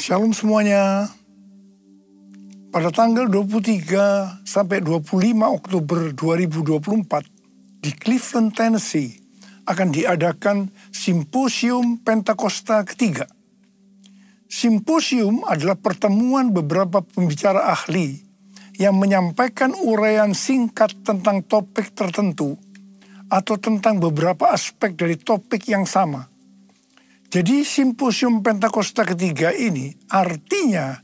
Shalom semuanya. Pada tanggal 23 sampai 25 Oktober 2024 di Cleveland, Tennessee akan diadakan Simposium Pentakosta ketiga. Simposium adalah pertemuan beberapa pembicara ahli yang menyampaikan uraian singkat tentang topik tertentu atau tentang beberapa aspek dari topik yang sama. Jadi Simposium Pentakosta ketiga ini artinya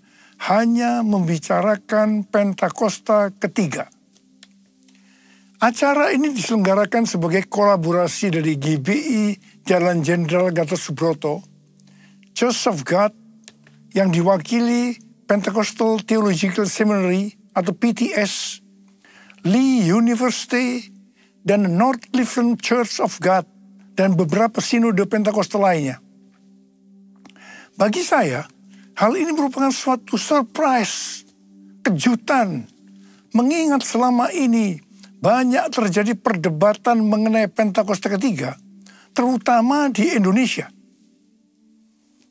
hanya membicarakan Pentakosta ketiga. Acara ini diselenggarakan sebagai kolaborasi dari GBI Jalan Jenderal Gatot Subroto, Church of God yang diwakili Pentecostal Theological Seminary atau PTS, Lee University, dan North Cleveland Church of God, dan beberapa sinode Pentakosta lainnya. Bagi saya, hal ini merupakan suatu surprise, kejutan, mengingat selama ini banyak terjadi perdebatan mengenai Pentakosta ketiga, terutama di Indonesia.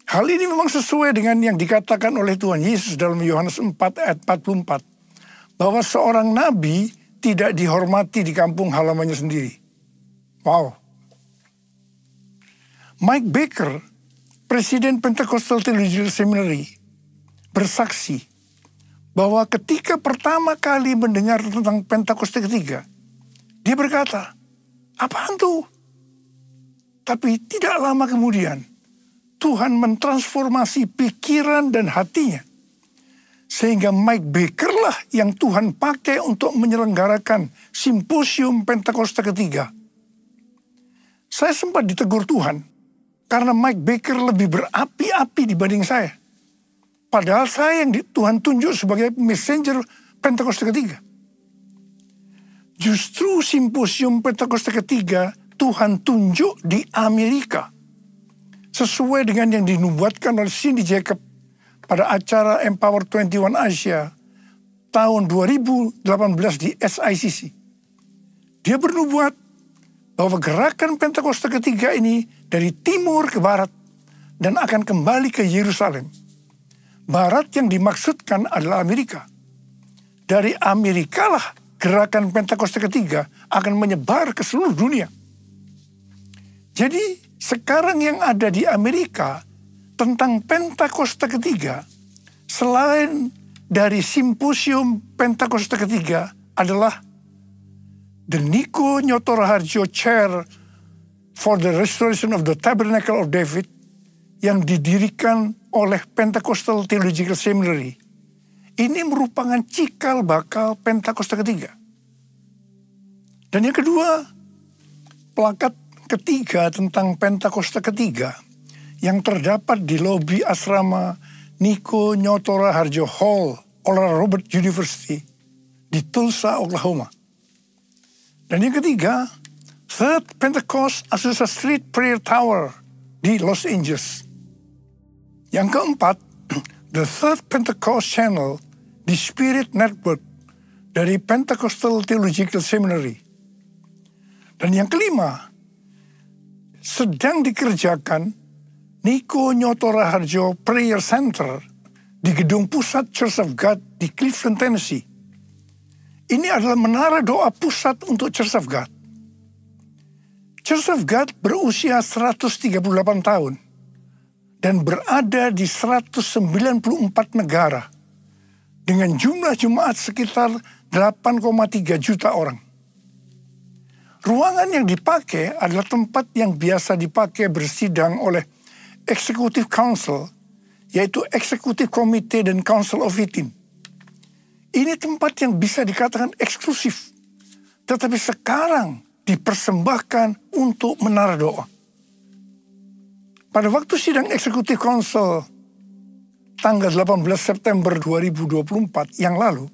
Hal ini memang sesuai dengan yang dikatakan oleh Tuhan Yesus dalam Yohanes 4 ayat 44, bahwa seorang nabi tidak dihormati di kampung halamannya sendiri. Wow. Mike Baker, Presiden Pentecostal Theological Seminary, bersaksi bahwa ketika pertama kali mendengar tentang Pentakosta ketiga, dia berkata, apaan tuh? Tapi tidak lama kemudian, Tuhan mentransformasi pikiran dan hatinya, sehingga Mike Baker lah yang Tuhan pakai untuk menyelenggarakan Simposium Pentakosta ketiga. Saya sempat ditegur Tuhan, karena Mike Baker lebih berapi-api dibanding saya. Padahal saya yang Tuhan tunjuk sebagai messenger Pentakosta ketiga. Justru Simposium Pentakosta ketiga Tuhan tunjuk di Amerika. Sesuai dengan yang dinubuatkan oleh Cindy Jacob pada acara Empower 21 Asia tahun 2018 di SICC. Dia bernubuat bahwa gerakan Pentakosta ketiga ini dari timur ke barat dan akan kembali ke Yerusalem. Barat yang dimaksudkan adalah Amerika. Dari Amerika lah gerakan Pentakosta ketiga akan menyebar ke seluruh dunia. Jadi sekarang yang ada di Amerika tentang Pentakosta ketiga, selain dari Simposium Pentakosta ketiga adalah The Niko Nyoto Raharjo Chair for the Restoration of the Tabernacle of David yang didirikan oleh Pentecostal Theological Seminary. Ini merupakan cikal bakal Pentakosta ketiga. Dan yang kedua, plakat ketiga tentang Pentakosta ketiga yang terdapat di lobi asrama Niko Nyoto Raharjo Hall, Oral Roberts University di Tulsa, Oklahoma. Dan yang ketiga, Third Pentecost Azusa Street Prayer Tower di Los Angeles. Yang keempat, The Third Pentecost Channel di Spirit Network dari Pentecostal Theological Seminary. Dan yang kelima, sedang dikerjakan Niko Nyoto Raharjo Prayer Center di gedung pusat Church of God di Cleveland, Tennessee. Ini adalah menara doa pusat untuk Church of God. Church of God berusia 138 tahun dan berada di 194 negara dengan jumlah jemaat sekitar 8,3 juta orang. Ruangan yang dipakai adalah tempat yang biasa dipakai bersidang oleh Executive Council, yaitu Executive Committee dan Council of 18. Ini tempat yang bisa dikatakan eksklusif, tetapi sekarang dipersembahkan untuk menara doa. Pada waktu sidang Executive Council tanggal 18 September 2024 yang lalu,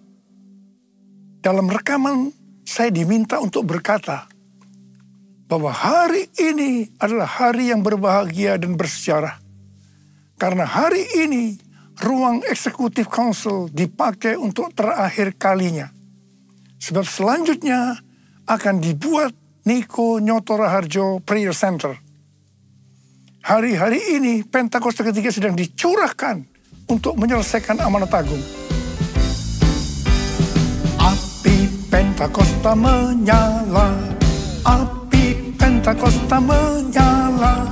dalam rekaman saya diminta untuk berkata bahwa hari ini adalah hari yang berbahagia dan bersejarah. Karena hari ini ruang Executive Council dipakai untuk terakhir kalinya. Sebab selanjutnya akan dibuat Niko Nyoto Raharjo Prayer Center. Hari-hari ini Pentakosta ketiga sedang dicurahkan untuk menyelesaikan amanat agung. Api Pentakosta menyala, api Pentakosta menyala,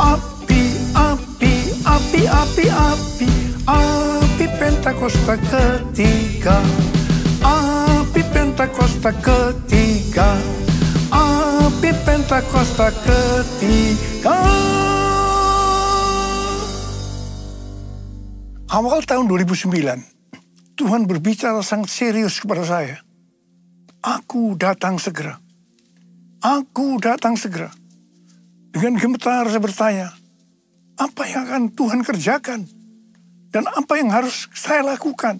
api, api, api, api, api, api Pentakosta ketiga, api Pentakosta ketiga, api Pentakosta ketiga. Awal tahun 2009, Tuhan berbicara sangat serius kepada saya. Aku datang segera. Aku datang segera. Dengan gemetar saya bertanya, apa yang akan Tuhan kerjakan? Dan apa yang harus saya lakukan?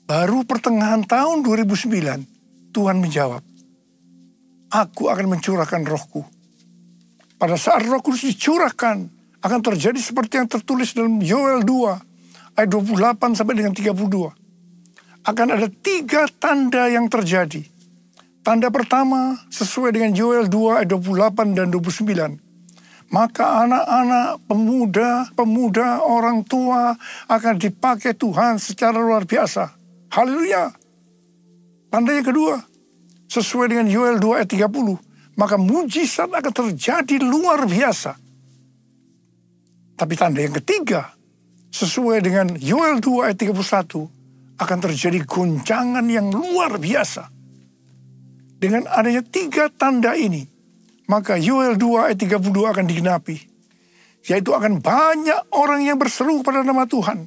Baru pertengahan tahun 2009, Tuhan menjawab, aku akan mencurahkan rohku. Pada saat roh kudus dicurahkan, akan terjadi seperti yang tertulis dalam Yoel 2, ayat 28 sampai dengan 32. Akan ada 3 tanda yang terjadi. Tanda pertama sesuai dengan Yoel 2, ayat 28 dan 29. Maka anak-anak, pemuda, orang tua akan dipakai Tuhan secara luar biasa. Haleluya. Tanda yang kedua, sesuai dengan Yoel 2 ayat 30. Maka mujizat akan terjadi luar biasa. Tapi tanda yang ketiga, sesuai dengan Yoel 2 ayat 31, akan terjadi goncangan yang luar biasa. Dengan adanya 3 tanda ini, maka Yoel 2 ayat 32 akan digenapi. Yaitu akan banyak orang yang berseru pada nama Tuhan.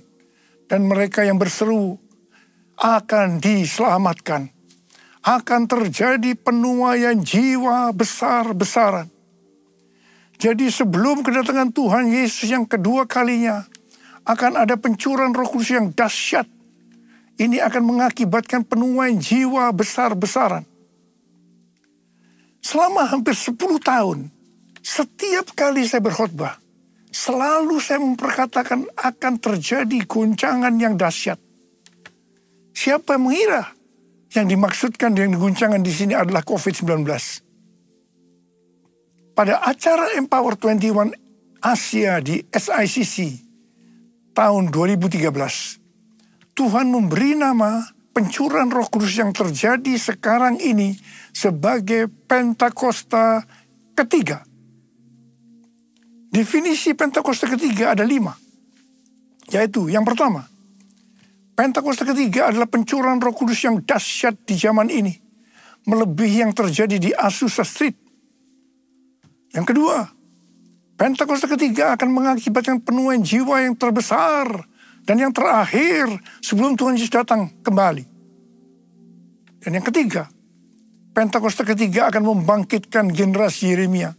Dan mereka yang berseru akan diselamatkan. Akan terjadi penuaian jiwa besar-besaran. Jadi sebelum kedatangan Tuhan Yesus yang kedua kalinya, akan ada pencurahan Roh Kudus yang dahsyat. Ini akan mengakibatkan penuaian jiwa besar-besaran. Selama hampir 10 tahun, setiap kali saya berkhotbah, selalu saya memperkatakan akan terjadi goncangan yang dahsyat. Siapa yang mengira yang dimaksudkan dengan goncangan di sini adalah COVID-19? Pada acara Empower 21 Asia di SICC tahun 2013, Tuhan memberi nama pencurahan Roh Kudus yang terjadi sekarang ini sebagai Pentakosta ketiga. Definisi Pentakosta ketiga ada 5. Yaitu yang pertama, Pentakosta ketiga adalah pencurahan Roh Kudus yang dahsyat di zaman ini, melebihi yang terjadi di Azusa Street. Yang kedua, Pentakosta ketiga akan mengakibatkan penuaian jiwa yang terbesar dan yang terakhir sebelum Tuhan Yesus datang kembali. Dan yang ketiga, Pentakosta ketiga akan membangkitkan generasi Yeremia,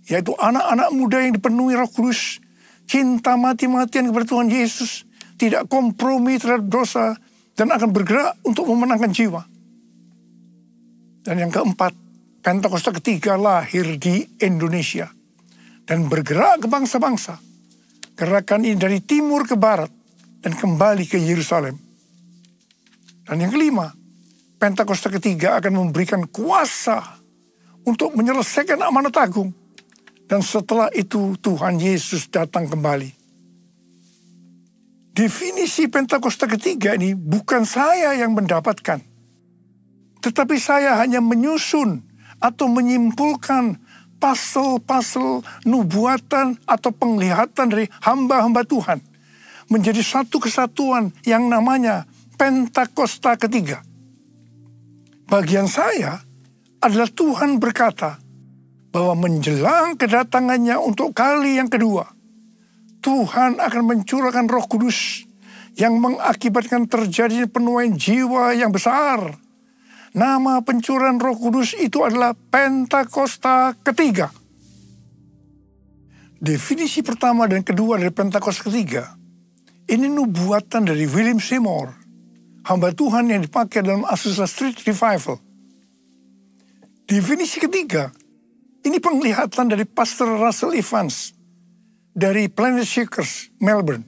yaitu anak-anak muda yang dipenuhi Roh Kudus, cinta mati-matian kepada Tuhan Yesus, tidak kompromi terhadap dosa, dan akan bergerak untuk memenangkan jiwa. Dan yang keempat, Pentakosta ketiga lahir di Indonesia dan bergerak ke bangsa-bangsa. Gerakan ini dari timur ke barat dan kembali ke Yerusalem. Dan yang kelima, Pentakosta ketiga akan memberikan kuasa untuk menyelesaikan amanat agung. Dan setelah itu Tuhan Yesus datang kembali. Definisi Pentakosta ketiga ini bukan saya yang mendapatkan. Tetapi saya hanya menyusun atau menyimpulkan pasal-pasal nubuatan atau penglihatan dari hamba-hamba Tuhan menjadi satu kesatuan yang namanya Pentakosta ketiga. Bagian saya adalah Tuhan berkata bahwa menjelang kedatangannya untuk kali yang kedua, Tuhan akan mencurahkan Roh Kudus yang mengakibatkan terjadinya penuaian jiwa yang besar. Nama pencurahan Roh Kudus itu adalah Pentakosta ketiga. Definisi pertama dan kedua dari Pentakosta ketiga, ini nubuatan dari William Seymour, hamba Tuhan yang dipakai dalam Azusa Street Revival. Definisi ketiga, ini penglihatan dari Pastor Russell Evans dari Planet Shakers, Melbourne.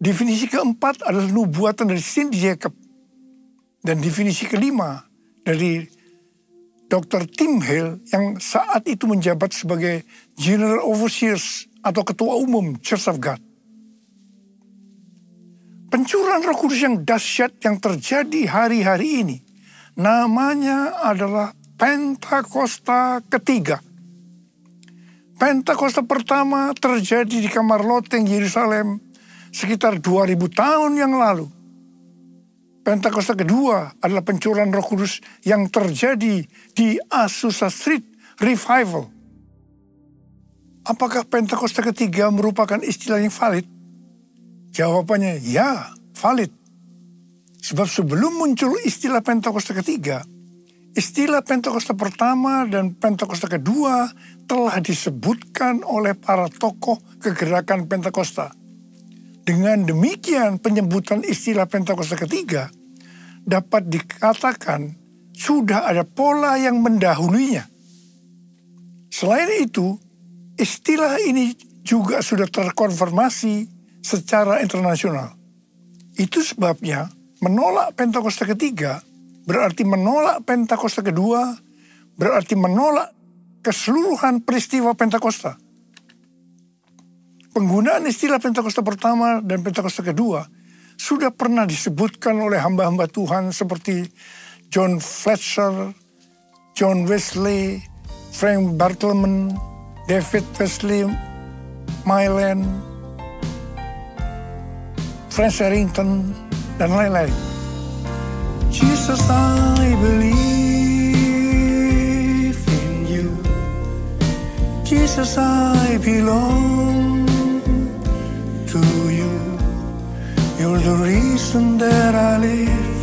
Definisi keempat adalah nubuatan dari Cindy Jacob. Dan definisi kelima dari Dr. Tim Hale yang saat itu menjabat sebagai General Overseers atau Ketua Umum Church of God. Pencurahan Roh Kudus yang dahsyat yang terjadi hari-hari ini, namanya adalah Pentakosta ketiga. Pentakosta pertama terjadi di kamar loteng Yerusalem sekitar 2000 tahun yang lalu. Pentakosta kedua adalah pencurahan Roh Kudus yang terjadi di Azusa Street Revival. Apakah Pentakosta ketiga merupakan istilah yang valid? Jawabannya ya, valid. Sebab sebelum muncul istilah Pentakosta ketiga, istilah Pentakosta pertama dan Pentakosta kedua telah disebutkan oleh para tokoh kegerakan Pentakosta. Dengan demikian, penyebutan istilah Pentakosta ketiga dapat dikatakan sudah ada pola yang mendahulunya. Selain itu, istilah ini juga sudah terkonfirmasi secara internasional. Itu sebabnya menolak Pentakosta ketiga berarti menolak Pentakosta kedua, berarti menolak keseluruhan peristiwa Pentakosta. Penggunaan istilah Pentakosta pertama dan Pentakosta kedua sudah pernah disebutkan oleh hamba-hamba Tuhan seperti John Fletcher, John Wesley, Frank Bartleman, David Wesley, Mylan, Frank Harrington, dan lain-lain. Jesus, I believe in you. Jesus, I belong to you. You're the reason that I live,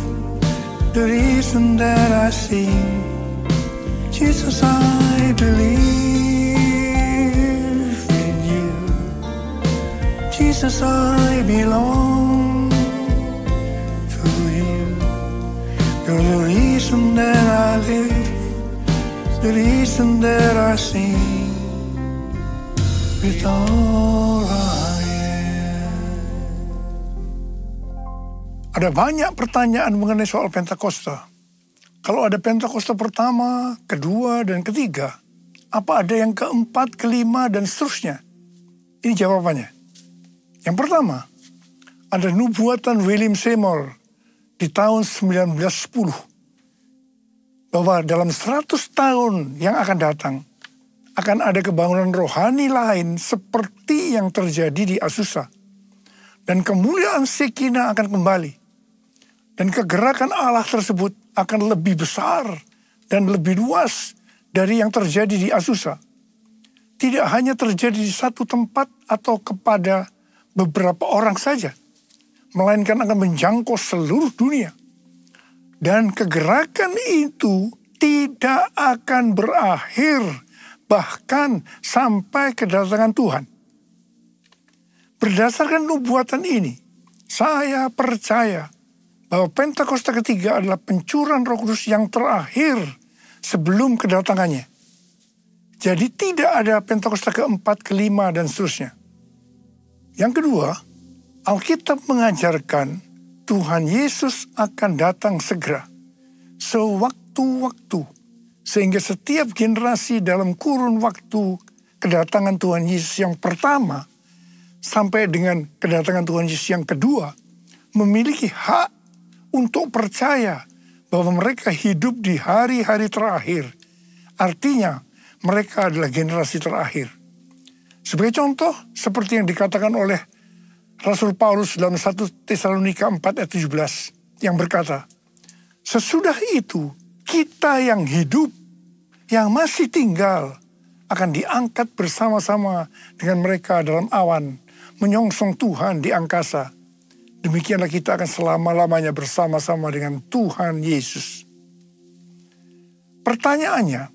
the reason that I sing. Jesus, I believe in you. Jesus, I belong to you. You're the reason that I live, the reason that I sing. With all I am. Ada banyak pertanyaan mengenai soal Pentakosta. Kalau ada Pentakosta pertama, kedua, dan ketiga, apa ada yang keempat, kelima, dan seterusnya? Ini jawabannya. Yang pertama, ada nubuatan William Seymour di tahun 1910. Bahwa dalam 100 tahun yang akan datang, akan ada kebangunan rohani lain seperti yang terjadi di Azusa. Dan kemuliaan Shekinah akan kembali. Dan kegerakan Allah tersebut akan lebih besar dan lebih luas dari yang terjadi di Azusa. Tidak hanya terjadi di satu tempat atau kepada beberapa orang saja, melainkan akan menjangkau seluruh dunia. Dan kegerakan itu tidak akan berakhir bahkan sampai kedatangan Tuhan. Berdasarkan nubuatan ini, saya percaya bahwa Pentakosta ketiga adalah pencurahan Roh Kudus yang terakhir sebelum kedatangannya. Jadi tidak ada Pentakosta keempat, kelima, dan seterusnya. Yang kedua, Alkitab mengajarkan Tuhan Yesus akan datang segera, sewaktu-waktu, sehingga setiap generasi dalam kurun waktu kedatangan Tuhan Yesus yang pertama sampai dengan kedatangan Tuhan Yesus yang kedua memiliki hak untuk percaya bahwa mereka hidup di hari-hari terakhir. Artinya, mereka adalah generasi terakhir. Sebagai contoh, seperti yang dikatakan oleh Rasul Paulus dalam 1 Tesalonika 4 ayat 17, yang berkata, sesudah itu, kita yang hidup, yang masih tinggal, akan diangkat bersama-sama dengan mereka dalam awan, menyongsong Tuhan di angkasa. Demikianlah kita akan selama-lamanya bersama-sama dengan Tuhan Yesus. Pertanyaannya,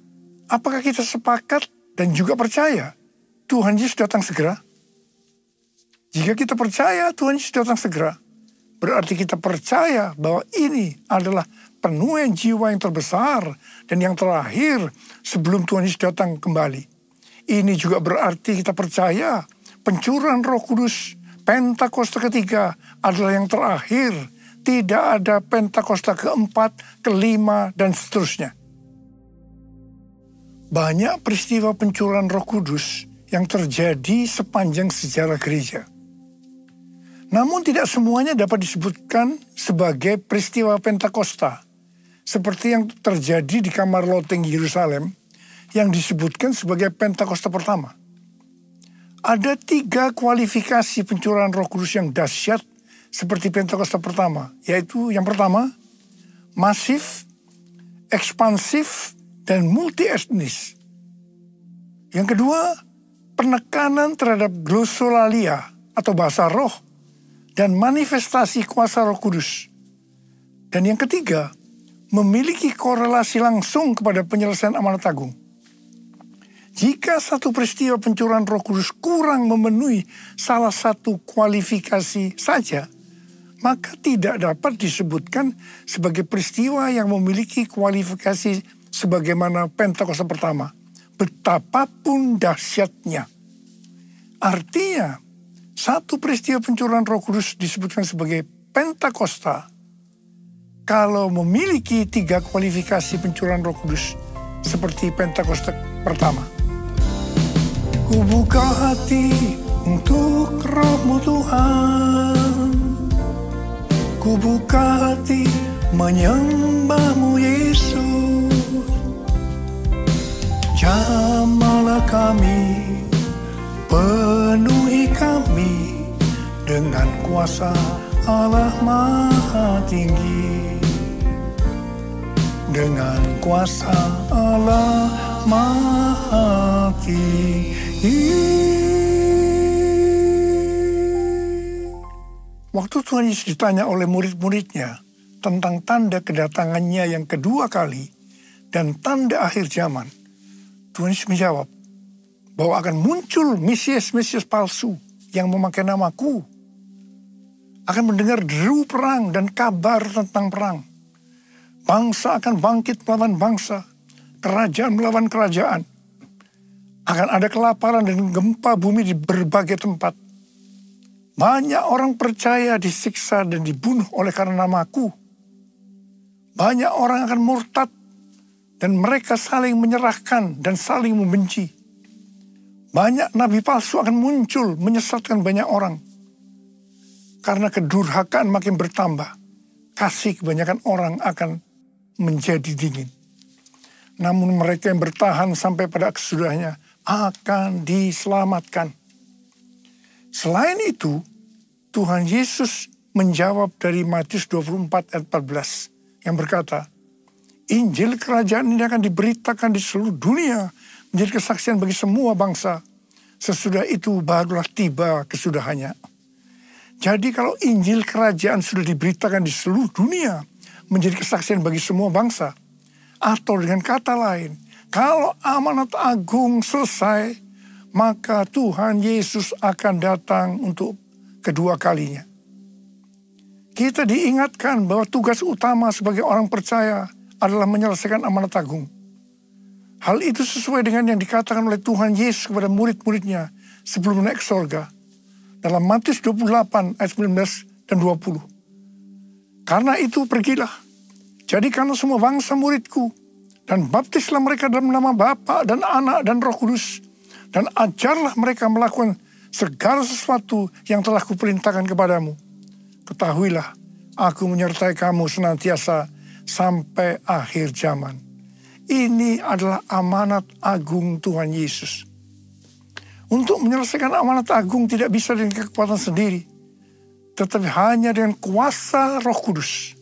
apakah kita sepakat dan juga percaya Tuhan Yesus datang segera? Jika kita percaya Tuhan Yesus datang segera, berarti kita percaya bahwa ini adalah penuaian jiwa yang terbesar dan yang terakhir sebelum Tuhan Yesus datang kembali. Ini juga berarti kita percaya pencurahan Roh Kudus Pentakosta ketiga adalah yang terakhir. Tidak ada Pentakosta keempat, kelima, dan seterusnya. Banyak peristiwa pencurahan Roh Kudus yang terjadi sepanjang sejarah gereja. Namun tidak semuanya dapat disebutkan sebagai peristiwa Pentakosta, seperti yang terjadi di kamar loteng Yerusalem yang disebutkan sebagai Pentakosta pertama. Ada 3 kualifikasi pencurahan Roh Kudus yang dahsyat seperti Pentakosta pertama, yaitu yang pertama, masif, ekspansif, dan multi-etnis. Yang kedua, penekanan terhadap glosolalia atau bahasa roh dan manifestasi kuasa Roh Kudus. Dan yang ketiga, memiliki korelasi langsung kepada penyelesaian amanat agung. Jika satu peristiwa pencurahan Roh Kudus kurang memenuhi salah satu kualifikasi saja, maka tidak dapat disebutkan sebagai peristiwa yang memiliki kualifikasi sebagaimana Pentakosta pertama, betapapun dahsyatnya. Artinya, satu peristiwa pencurahan Roh Kudus disebutkan sebagai Pentakosta kalau memiliki 3 kualifikasi pencurahan Roh Kudus seperti Pentakosta pertama. Ku buka hati untuk Roh-Mu Tuhan, ku buka hati menyembah-Mu Yesus. Jamahlah kami, penuhi kami dengan kuasa Allah Maha Tinggi. Dengan kuasa Allah Maha Tinggi. Waktu Tuhan Yesus ditanya oleh murid-muridnya tentang tanda kedatangannya yang kedua kali dan tanda akhir zaman, Tuhan Yesus menjawab bahwa akan muncul Mesias-Mesias palsu yang memakai namaku, akan mendengar deru perang dan kabar tentang perang. Bangsa akan bangkit melawan bangsa, kerajaan melawan kerajaan. Akan ada kelaparan dan gempa bumi di berbagai tempat. Banyak orang percaya disiksa dan dibunuh oleh karena namaku. Banyak orang akan murtad dan mereka saling menyerahkan dan saling membenci. Banyak nabi palsu akan muncul menyesatkan banyak orang. Karena kedurhakaan makin bertambah, kasih kebanyakan orang akan menjadi dingin. Namun mereka yang bertahan sampai pada kesudahnya akan diselamatkan. Selain itu, Tuhan Yesus menjawab dari Matius 24 ayat 14 yang berkata, Injil kerajaan ini akan diberitakan di seluruh dunia menjadi kesaksian bagi semua bangsa. Sesudah itu barulah tiba kesudahannya. Jadi kalau Injil kerajaan sudah diberitakan di seluruh dunia menjadi kesaksian bagi semua bangsa, atau dengan kata lain, kalau amanat agung selesai, maka Tuhan Yesus akan datang untuk kedua kalinya. Kita diingatkan bahwa tugas utama sebagai orang percaya adalah menyelesaikan amanat agung. Hal itu sesuai dengan yang dikatakan oleh Tuhan Yesus kepada murid-muridnya sebelum naik ke sorga. Dalam Matius 28 ayat 19 dan 20. Karena itu pergilah, jadikanlah semua bangsa muridku, dan baptislah mereka dalam nama Bapa dan Anak dan Roh Kudus, dan ajarlah mereka melakukan segala sesuatu yang telah kuperintahkan kepadamu. Ketahuilah, aku menyertai kamu senantiasa sampai akhir zaman. Ini adalah amanat agung Tuhan Yesus. Untuk menyelesaikan amanat agung tidak bisa dengan kekuatan sendiri, tetapi hanya dengan kuasa Roh Kudus.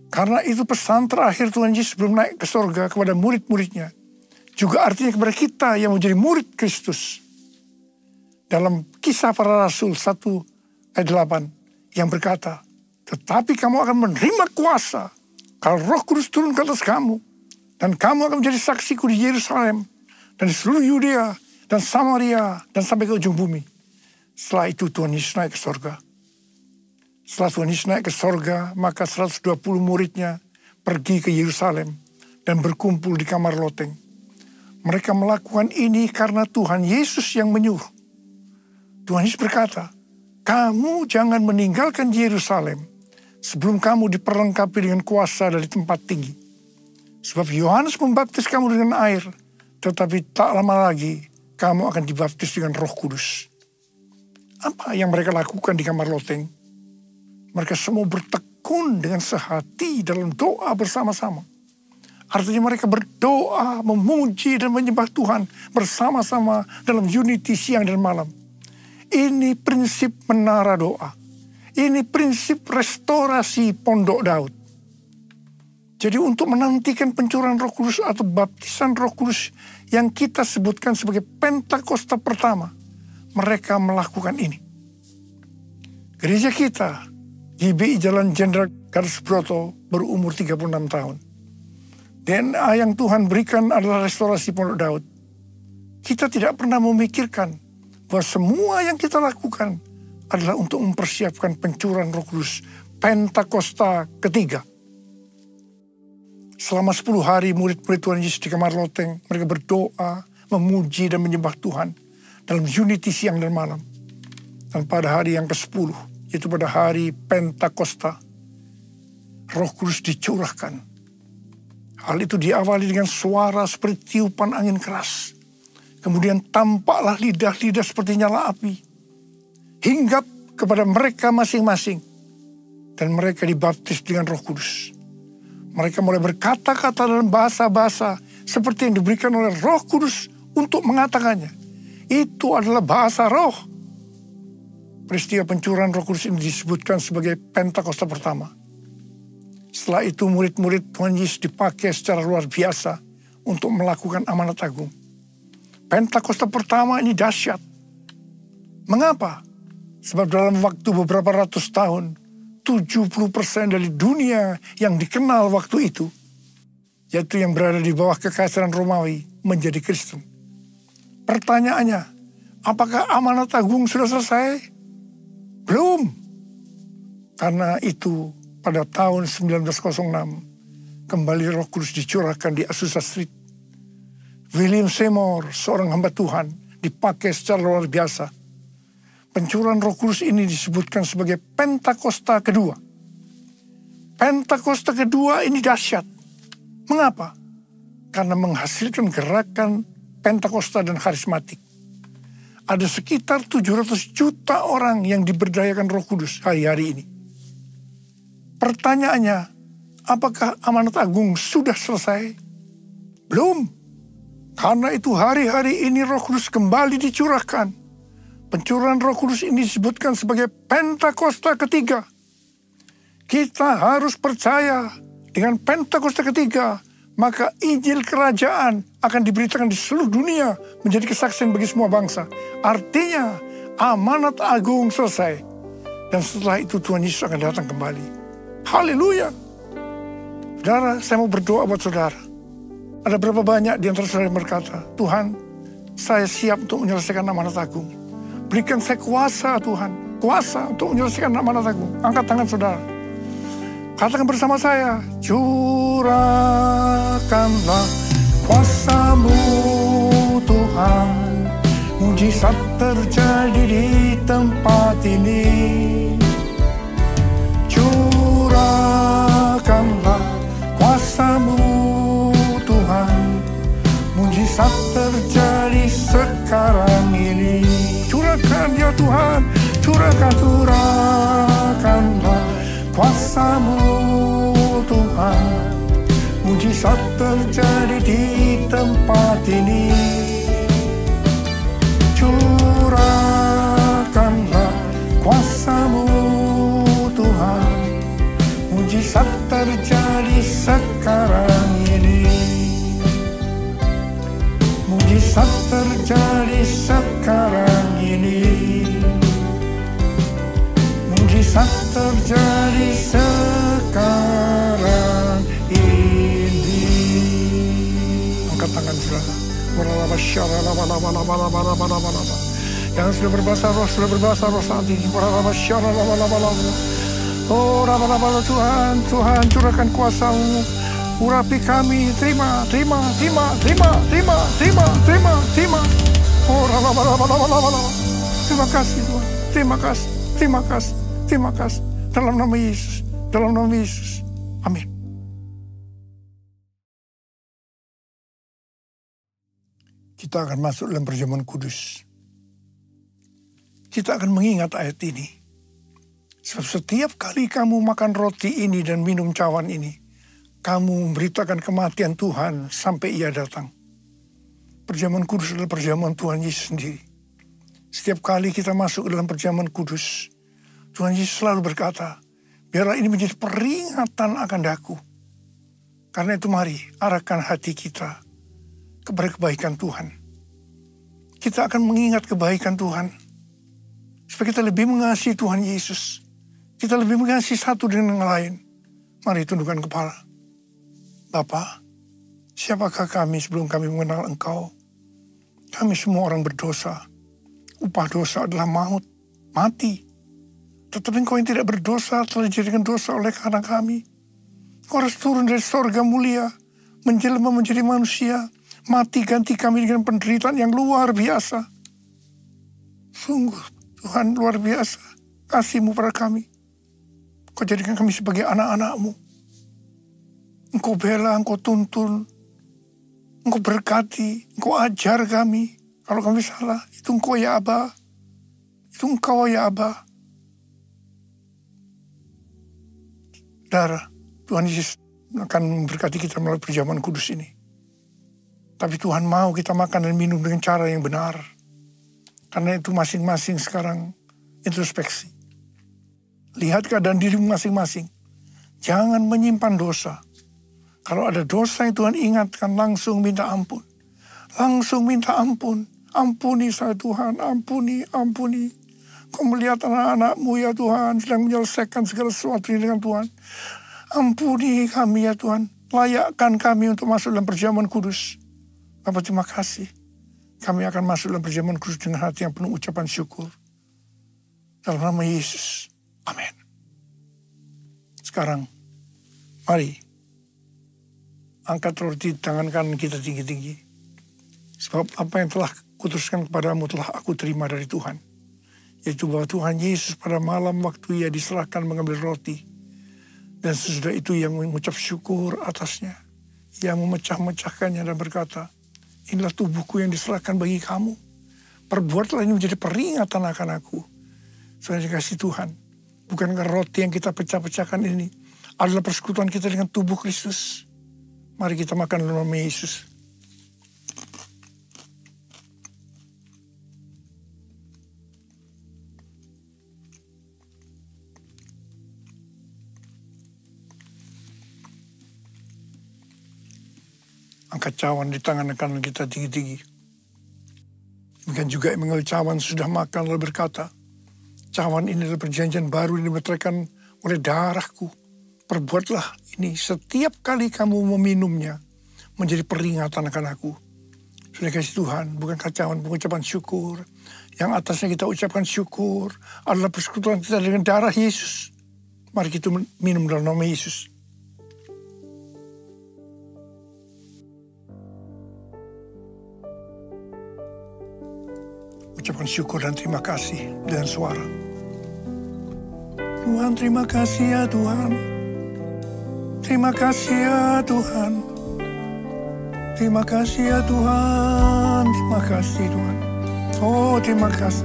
Karena itu pesan terakhir Tuhan Yesus sebelum naik ke sorga kepada murid-muridnya, juga artinya kepada kita yang menjadi murid Kristus. Dalam Kisah Para Rasul 1 ayat 8 yang berkata, tetapi kamu akan menerima kuasa kalau Roh Kudus turun ke atas kamu, dan kamu akan menjadi saksiku di Yerusalem dan di seluruh Yudea dan Samaria dan sampai ke ujung bumi. Setelah itu Tuhan Yesus naik ke sorga. Setelah Tuhan Yesus naik ke sorga, maka 120 muridnya pergi ke Yerusalem dan berkumpul di kamar loteng. Mereka melakukan ini karena Tuhan Yesus yang menyuruh. Tuhan Yesus berkata, kamu jangan meninggalkan Yerusalem sebelum kamu diperlengkapi dengan kuasa dari tempat tinggi. Sebab Yohanes membaptis kamu dengan air, tetapi tak lama lagi kamu akan dibaptis dengan Roh Kudus. Apa yang mereka lakukan di kamar loteng? Mereka semua bertekun dengan sehati dalam doa bersama-sama. Artinya mereka berdoa, memuji dan menyembah Tuhan bersama-sama dalam unity siang dan malam. Ini prinsip menara doa. Ini prinsip restorasi Pondok Daud. Jadi untuk menantikan pencurahan Roh Kudus atau baptisan Roh Kudus yang kita sebutkan sebagai Pentakosta pertama, mereka melakukan ini. Gereja kita, GBI Jalan Jenderal Gatot Subroto, berumur 36 tahun. DNA yang Tuhan berikan adalah restorasi Pondok Daud. Kita tidak pernah memikirkan bahwa semua yang kita lakukan adalah untuk mempersiapkan pencurahan Roh Kudus Pentakosta ketiga. Selama 10 hari murid-murid Tuhan Yesus di kamar loteng, mereka berdoa, memuji dan menyembah Tuhan dalam unity siang dan malam. Dan pada hari yang ke-10, yaitu pada hari Pentakosta, Roh Kudus dicurahkan. Hal itu diawali dengan suara seperti tiupan angin keras. Kemudian tampaklah lidah-lidah seperti nyala api. Hinggap kepada mereka masing-masing. Dan mereka dibaptis dengan Roh Kudus. Mereka mulai berkata-kata dalam bahasa-bahasa seperti yang diberikan oleh Roh Kudus untuk mengatakannya. Itu adalah bahasa roh. Peristiwa pencurahan Roh Kudus ini disebutkan sebagai Pentakosta pertama. Setelah itu murid-murid Tuhan Yesus dipakai secara luar biasa untuk melakukan amanat agung. Pentakosta pertama ini dahsyat. Mengapa? Sebab dalam waktu beberapa ratus tahun, 70% dari dunia yang dikenal waktu itu, yaitu yang berada di bawah kekaisaran Romawi, menjadi Kristen. Pertanyaannya, apakah amanat agung sudah selesai? Belum. Karena itu pada tahun 1906, kembali Roh Kudus dicurahkan di Azusa Street. William Seymour, seorang hamba Tuhan, dipakai secara luar biasa. Pencurahan Roh Kudus ini disebutkan sebagai Pentakosta kedua. Pentakosta kedua ini dahsyat. Mengapa? Karena menghasilkan gerakan Pentakosta dan karismatik. Ada sekitar 700 juta orang yang diberdayakan Roh Kudus hari-hari ini. Pertanyaannya, apakah amanat agung sudah selesai? Belum. Karena itu hari-hari ini Roh Kudus kembali dicurahkan. Pencurahan Roh Kudus ini disebutkan sebagai Pentakosta ketiga. Kita harus percaya dengan Pentakosta ketiga, maka Injil Kerajaan akan diberitakan di seluruh dunia menjadi kesaksian bagi semua bangsa. Artinya amanat agung selesai. Dan setelah itu Tuhan Yesus akan datang kembali. Haleluya. Saudara, saya mau berdoa buat saudara. Ada berapa banyak di antara saudara yang berkata, Tuhan, saya siap untuk menyelesaikan amanat agung. Berikan saya kuasa, Tuhan. Kuasa untuk menyelesaikan amanat agung. Angkat tangan saudara. Katakan bersama saya, curahkanlah kuasa-Mu, Tuhan. Mujizat terjadi di tempat ini. Curahkanlah kuasa-Mu, Tuhan. Mujizat terjadi sekarang ini. Curahkan ya Tuhan, curahkanlah kuasa-Mu, Tuhan. Mujizat terjadi di tempat ini. Curahkanlah kuasa-Mu, Tuhan. Mujizat terjadi sekarang ini. Mujizat terjadi sekarang ini. Mujizat terjadi sekarang ini. Angkat tangan saudara. Yang sudah berbahasa roh saat ini. Oh, Tuhan, Tuhan curahkan kuasa-Mu. Urapi kami, terima. Oh, terima kasih Tuhan, terima kasih. Dalam nama Yesus. Amin. Kita akan masuk dalam perjamuan kudus. kita akan mengingat ayat ini. Sebab setiap kali kamu makan roti ini dan minum cawan ini, kamu memberitakan kematian Tuhan sampai Ia datang. Perjamuan kudus adalah perjamuan Tuhan Yesus sendiri. Setiap kali kita masuk ke dalam perjamuan kudus, Tuhan Yesus selalu berkata, biarlah ini menjadi peringatan akan daku. Karena itu mari arahkan hati kita kepada kebaikan Tuhan. Kita akan mengingat kebaikan Tuhan. Supaya kita lebih mengasihi Tuhan Yesus. Kita lebih mengasihi satu dengan yang lain. Mari tundukkan kepala. Bapa, siapakah kami sebelum kami mengenal Engkau? Kami semua orang berdosa. Upah dosa adalah maut, mati. Tetapi Engkau yang tidak berdosa telah dijadikan dosa oleh karena kami. Engkau harus turun dari sorga mulia, menjelma menjadi manusia, mati ganti kami dengan penderitaan yang luar biasa. Sungguh Tuhan luar biasa kasih-Mu pada kami. Engkau jadikan kami sebagai anak-anak-Mu. Engkau bela, Engkau tuntun, Engkau berkati, Engkau ajar kami. Kalau kami salah, itu Engkau ya Aba. Itu Engkau ya Aba. Darah Tuhan Yesus akan memberkati kita melalui perjamuan kudus ini. Tapi Tuhan mau kita makan dan minum dengan cara yang benar. Karena itu masing-masing sekarang introspeksi. Lihat keadaan dirimu masing-masing. Jangan menyimpan dosa. Kalau ada dosa yang Tuhan ingatkan, langsung minta ampun. Langsung minta ampun. Ampuni saya Tuhan, ampuni, ampuni. Kau melihat anak-anak-Mu ya Tuhan, sedang menyelesaikan segala sesuatu dengan Tuhan. Ampuni kami ya Tuhan. Layakkan kami untuk masuk dalam perjamuan kudus. Bapak terima kasih. Kami akan masuk dalam perjamuan kudus dengan hati yang penuh ucapan syukur. Dalam nama Yesus. Amin. Sekarang, mari. Angkat roti tangan kanan kita tinggi-tinggi. Sebab apa yang telah kuteruskan kepadamu telah aku terima dari Tuhan. Yaitu bahwa Tuhan Yesus pada malam waktu Ia diserahkan mengambil roti. Dan sesudah itu Ia mengucap syukur atasnya. Ia memecah-mecahkannya dan berkata, inilah tubuhku yang diserahkan bagi kamu. Perbuatlah ini menjadi peringatan akan aku. Saudara dikasih Tuhan. Bukankah roti yang kita pecah-pecahkan ini adalah persekutuan kita dengan tubuh Kristus? Mari kita makan dalam nama Yesus. Angkat cawan di tangan kanan kita tinggi-tinggi. Demikian juga Emmanuel cawan sudah makan lalu berkata, cawan ini adalah perjanjian baru yang dimeteraikan oleh darahku. Perbuatlah ini setiap kali kamu meminumnya menjadi peringatan akan aku. Sudah kasih Tuhan, bukankah cawan pengucapan syukur. Yang atasnya kita ucapkan syukur adalah persekutuan kita dengan darah Yesus. Mari kita minum dalam nama Yesus. Ucapkan syukur dan terima kasih dengan suara. Tuhan terima kasih ya Tuhan. Terima kasih ya Tuhan. Terima kasih ya Tuhan. Terima kasih Tuhan. Oh terima kasih.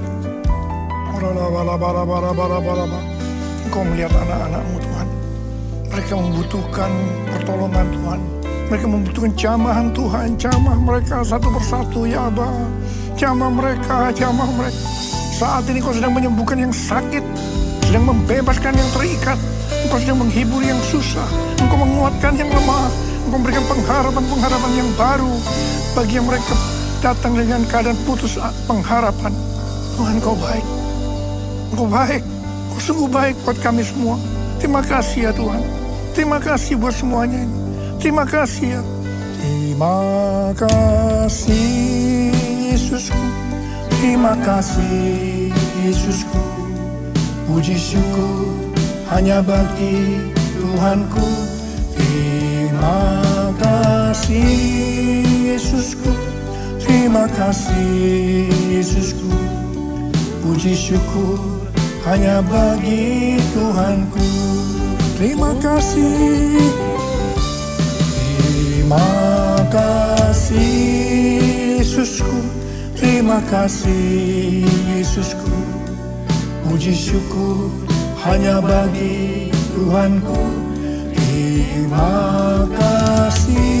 Engkau melihat anak-anak-Mu Tuhan. Mereka membutuhkan pertolongan Tuhan. Mereka membutuhkan jamahan Tuhan. Jamah mereka satu persatu ya Aba. Jamah mereka, jamah mereka. Saat ini Kau sedang menyembuhkan yang sakit, sedang membebaskan yang terikat. Engkau sedang menghibur yang susah. Engkau menguatkan yang lemah. Engkau memberikan pengharapan-pengharapan yang baru bagi yang mereka datang dengan keadaan putus pengharapan. Tuhan Kau baik. Engkau baik. Kau sungguh baik buat kami semua. Terima kasih ya Tuhan. Terima kasih buat semuanya ini. Terima kasih ya. Terima kasih Yesusku, terima kasih Yesusku. Puji syukur hanya bagi Tuhanku. Terima kasih Yesusku, terima kasih Yesusku. Puji syukur hanya bagi Tuhanku. Terima kasih. Terima kasih Yesusku, terima kasih Yesusku. Puji syukur hanya bagi Tuhanku. Terima kasih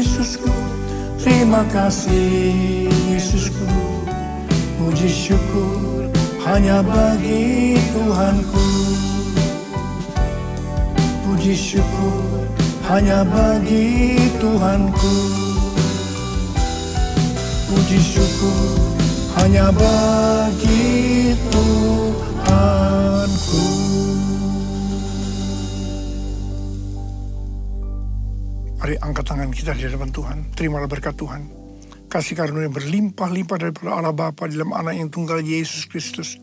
Yesusku, terima kasih Yesusku. Puji syukur hanya bagi Tuhanku. Puji syukur hanya bagi Tuhanku. Puji syukur hanya bagi Tuhanku. Mari angkat tangan kita di hadapan Tuhan. Terimalah berkat Tuhan. Kasih karunia berlimpah-limpah daripada Allah Bapa dalam Anak yang tunggal Yesus Kristus.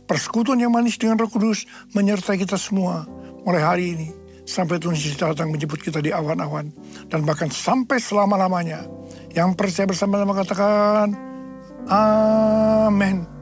Persekutuan yang manis dengan Roh Kudus menyertai kita semua mulai hari ini sampai Tuhan Yesus datang menjemput kita di awan-awan dan bahkan sampai selama-lamanya. Yang percaya bersama-sama katakan amin.